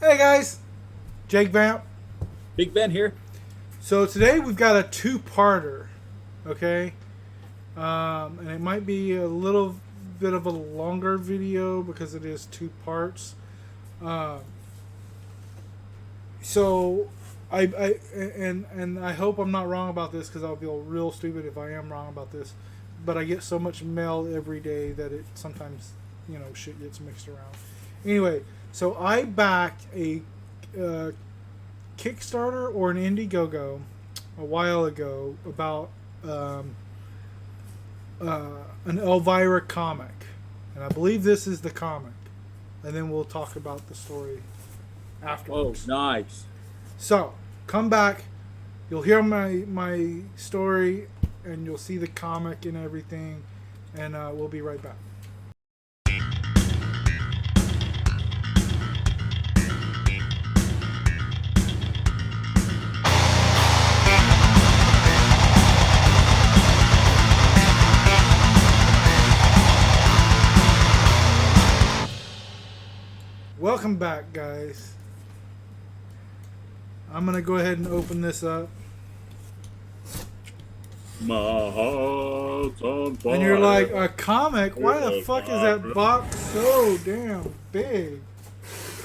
Hey guys, Jake Vamp. Big Ben here. So today we've got a two-parter, okay? And it might be a little bit of a longer video because it is two parts. Um, so and I hope I'm not wrong about this because I'll feel real stupid if I am wrong about this. But I get so much mail every day that it sometimes shit gets mixed around. Anyway, so I backed a Kickstarter or an Indiegogo a while ago about an Elvira comic, and I believe this is the comic, and then we'll talk about the story Oh, afterwards. nice. So come back, you'll hear my story, and you'll see the comic and everything, and we'll be right back. Welcome back, guys. I'm gonna go ahead and open this up. My heart's on fire. And you're like, a comic? Why the fuck is that box so damn big?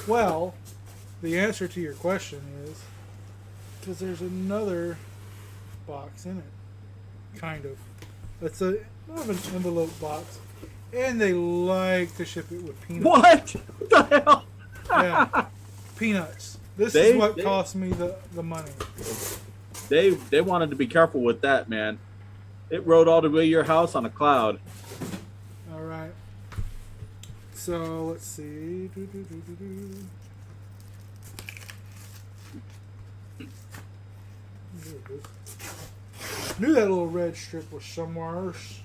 Well, the answer to your question is because there's another box in it. Kind of. It's a more of an envelope box. And they like to ship it with peanuts. What? What the hell? Yeah. Peanuts. This is what cost me the money. They wanted to be careful with that, man. It rode all the way to your house on a cloud. All right. So let's see. Knew that little red strip was somewhere else.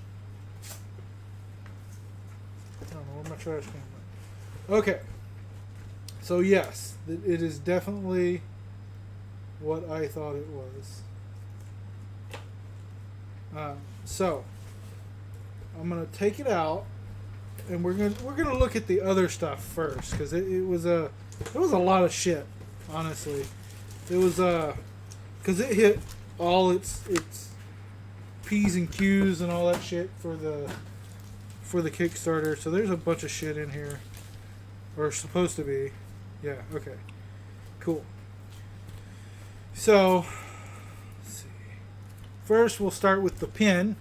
I don't know where my trash can went. Okay. So yes, it is definitely what I thought it was. So I'm gonna take it out, and we're gonna look at the other stuff first because it was a lot of shit. Honestly, it was because it hit all its P's and Q's and all that shit for the Kickstarter. So there's a bunch of shit in here, or supposed to be. Yeah. Okay. Cool. So let's see. First, we'll start with the pin.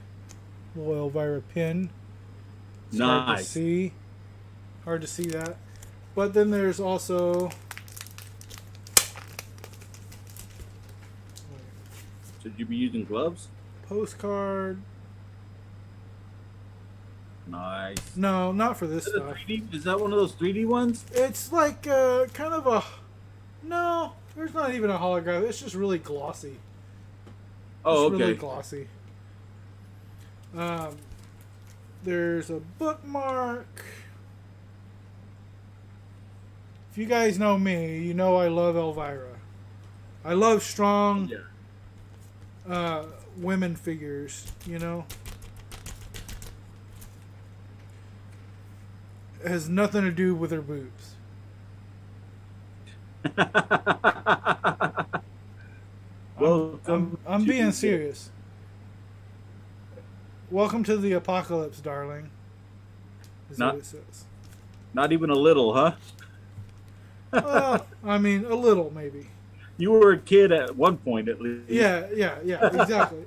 Little Elvira pin. It's Nice. Hard to see that. But then there's also. Should you be using gloves? Postcard. Nice. No, not for this Is that, stuff. 3D? Is that one of those 3D ones? It's like kind of a. No, there's not even a holograph. It's just really glossy. Oh, It's okay. really glossy. There's a bookmark. If you guys know me, you know I love Elvira. I love strong women figures, you know. It has nothing to do with her boobs. Well, I'm being serious. Welcome to the apocalypse, darling. Is Not- what it says. Not even a little, huh? Well, I mean, a little maybe. You were a kid at one point, at least. Yeah, exactly.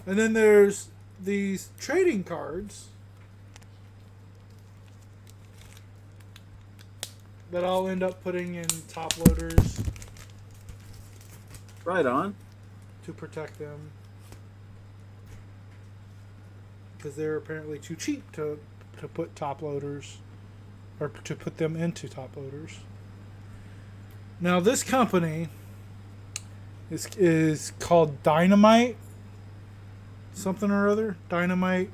And then there's these trading cards that I'll end up putting in top loaders Right on. to protect them. Because they're apparently too cheap to put top loaders, or to put them into top loaders. Now this company is called Dynamite something or other. Dynamite,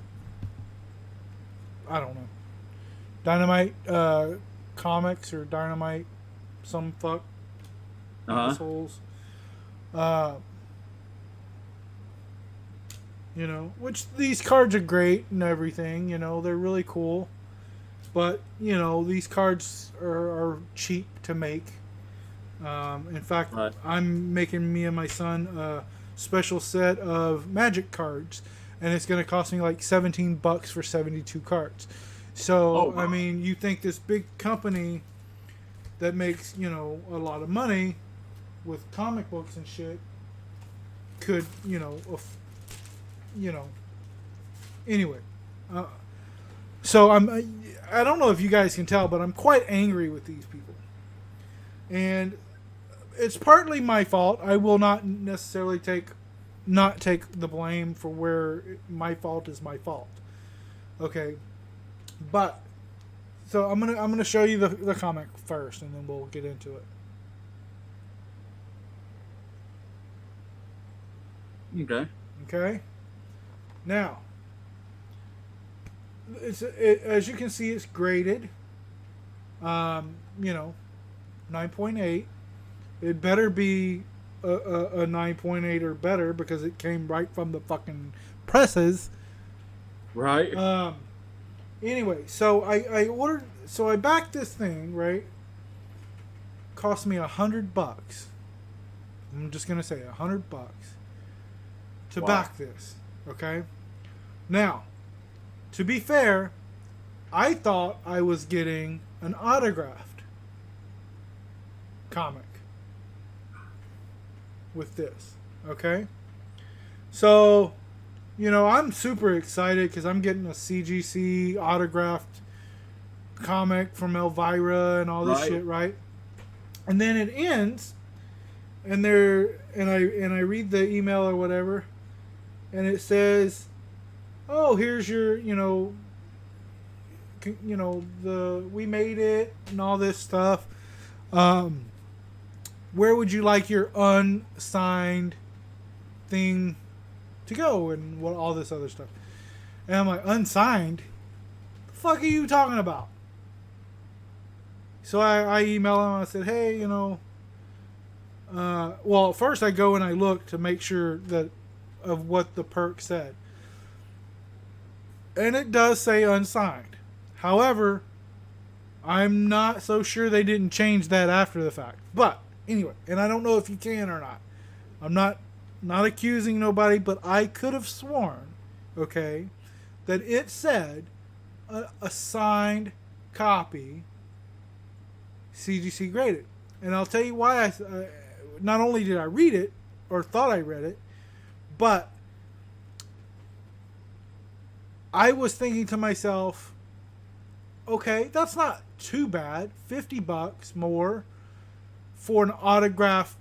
I don't know. Dynamite comics or Dynamite some fuck assholes. Which these cards are great and everything, they're really cool. But you know, these cards are cheap to make. In fact, Right. I'm making me and my son a special set of Magic cards, and it's going to cost me like $17 for 72 cards. So Oh, I mean, you think this big company that makes a lot of money with comic books and shit could you know anyway. So I don't know if you guys can tell, but I'm quite angry with these people, and it's partly my fault. I will not necessarily not take the blame for where my fault is my fault. Okay, but so I'm gonna show you the comic first, and then we'll get into it. okay. Okay. Now, as you can see, it's graded. 9.8. It better be a 9.8 or better because it came right from the fucking presses. Right. Anyway, so I ordered. So I backed this thing. Right. Cost me $100. I'm just gonna say $100 to Wow. back this. Okay. Now, to be fair, I thought I was getting an autographed comic with this. Okay? So, I'm super excited because I'm getting a CGC autographed comic from Elvira and all this Right. shit, right? And then it ends, and I read the email or whatever, and it says, "Oh, here's your, we made it and all this stuff. Where would you like your unsigned thing to go and what all this other stuff?" And I'm like, "Unsigned? The fuck are you talking about?" So I email him. I said, "Hey, well, first I go and I look to make sure that of what the perk said. And it does say unsigned. However, I'm not so sure they didn't change that after the fact. But anyway, and I don't know if you can or not. I'm not accusing nobody, but I could have sworn, okay, that it said a signed copy CGC graded. And I'll tell you why not only did I read it or thought I read it, but I was thinking to myself, okay, that's not too bad. $50 more for an autograph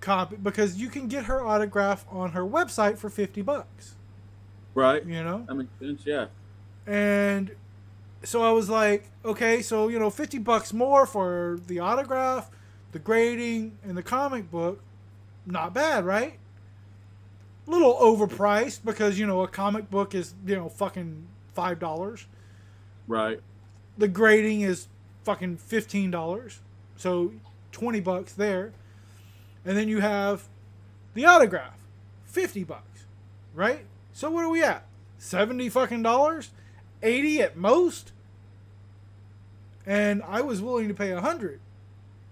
copy, because you can get her autograph on her website for $50. Right. That makes sense. Yeah. And so I was like, okay, so $50 more for the autograph, the grading, and the comic book, not bad, right? A little overpriced because a comic book is fucking $5. Right. The grading is fucking $15, so $20 there, and then you have the autograph, $50, right? So what are we at? $70 fucking dollars, $80 at most, and I was willing to pay $100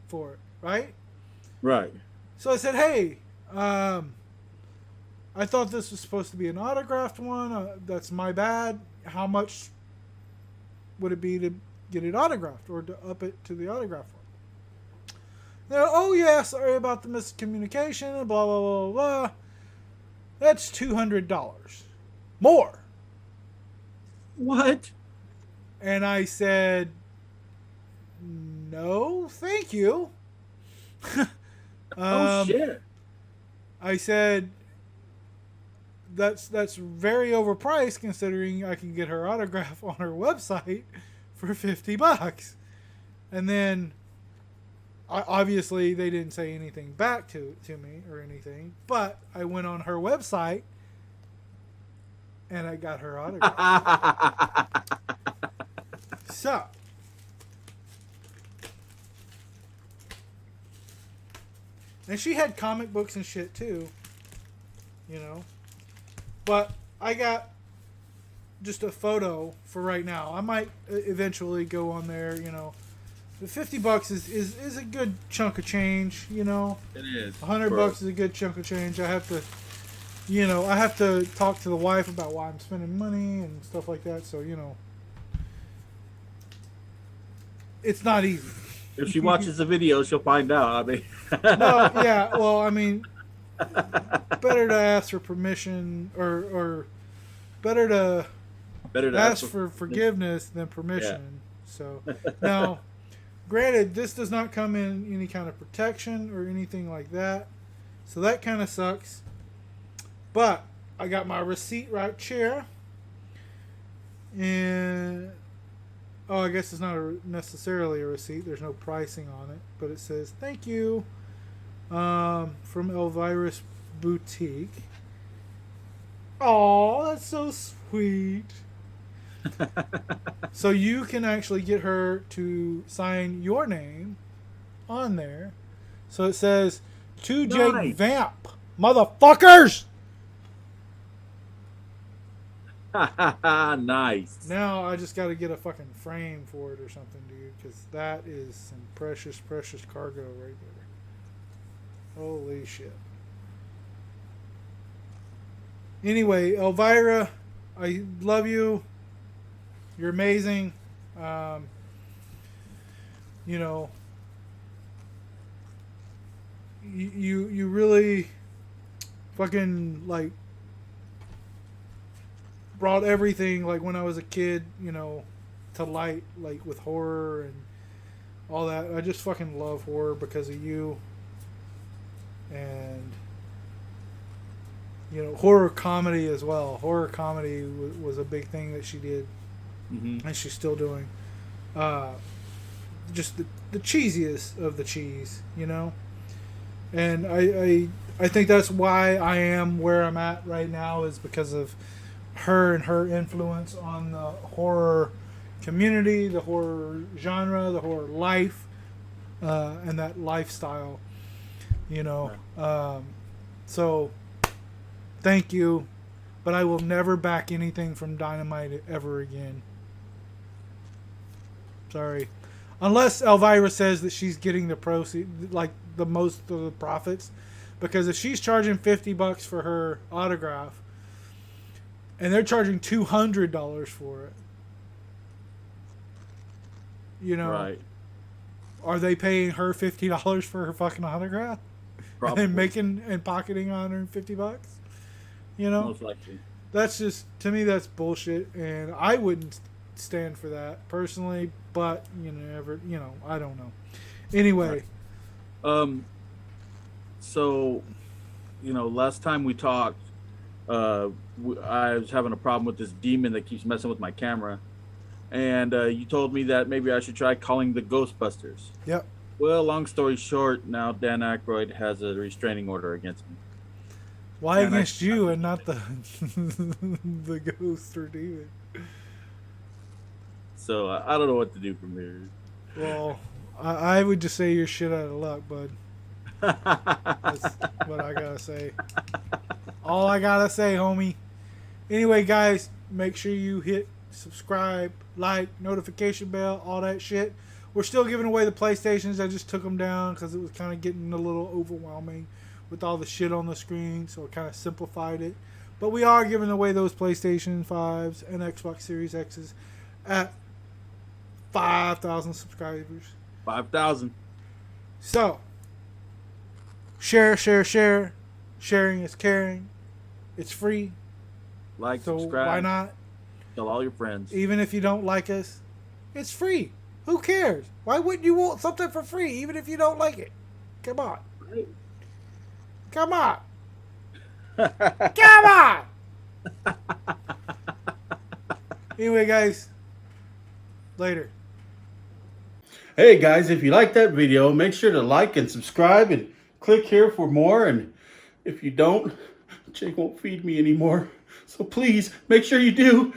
for it, right? Right. So I said, hey, I thought this was supposed to be an autographed one. That's my bad. How much would it be to get it autographed or to up it to the autograph one? They're, oh yeah, sorry about the miscommunication, blah, blah, blah, blah. That's $200 more. What? And I said, no, thank you. Oh shit. I said, that's very overpriced considering I can get her autograph on her website for $50. And then obviously they didn't say anything back to me or anything, but I went on her website and I got her autograph. So and she had comic books and shit too, But I got just a photo for right now. I might eventually go on there, you know. The $50 is a good chunk of change, you know. It is. $100 is a good chunk of change. I have to, you know, I have to talk to the wife about why I'm spending money and stuff like that. So, you know, it's not easy. If she watches the video, she'll find out. I mean, No, yeah. Well, I mean, better to ask for permission or better to ask for forgiveness than permission. Yeah. So now, granted, this does not come in any kind of protection or anything like that. So that kind of sucks. But I got my receipt right here. And, oh, I guess it's not necessarily a receipt. There's no pricing on it. But it says, thank you, from Elvira's Boutique. Oh, that's so sweet. So you can actually get her to sign your name on there. So it says, to Jake Vamp, motherfuckers! Nice. Now I just got to get a fucking frame for it or something, dude, because that is some precious, precious cargo right there. Holy shit. Anyway, Elvira, I love you. You're amazing. You know, you really fucking like brought everything, like when I was a kid, you know, to light, like with horror and all that. I just fucking love horror because of you. And you know, horror comedy as well. Horror comedy was a big thing that she did. Mm-hmm. And she's still doing. Just the cheesiest of the cheese, you know? And I think that's why I am where I'm at right now, is because of her and her influence on the horror community, the horror genre, the horror life, and that lifestyle, you know? So, thank you, but I will never back anything from Dynamite ever again. Sorry. Unless Elvira says that she's getting the proceeds, like the most of the profits. Because if she's charging $50 for her autograph, and they're charging $200 for it, you know, right? Are they paying her $50 for her fucking autograph? Probably. And making and pocketing $150? You know? Most likely. That's just, to me, that's bullshit, and I wouldn't stand for that personally, but you know, I don't know. Anyway, so you know, last time we talked, I was having a problem with this demon that keeps messing with my camera, and you told me that maybe I should try calling the Ghostbusters. Yep. Well, long story short, now Dan Aykroyd has a restraining order against me. Why against you and not the the ghost or demon? So I don't know what to do from here. Well, I would just say you're shit out of luck, bud. That's what I gotta say. All I gotta say, homie. Anyway, guys, make sure you hit subscribe, like, notification bell, all that shit. We're still giving away the PlayStations. I just took them down because it was kind of getting a little overwhelming with all the shit on the screen, so I kind of simplified it. But we are giving away those PlayStation 5s and Xbox Series X's at 5,000 subscribers. 5,000. So, share. Sharing is caring. It's free. Like, so subscribe. Why not? Tell all your friends. Even if you don't like us, it's free. Who cares? Why wouldn't you want something for free, even if you don't like it? Come on. Right. Come on. Come on. Anyway, guys. Later. Hey guys, if you like that video, make sure to like and subscribe and click here for more. And if you don't, Jake won't feed me anymore. So please make sure you do.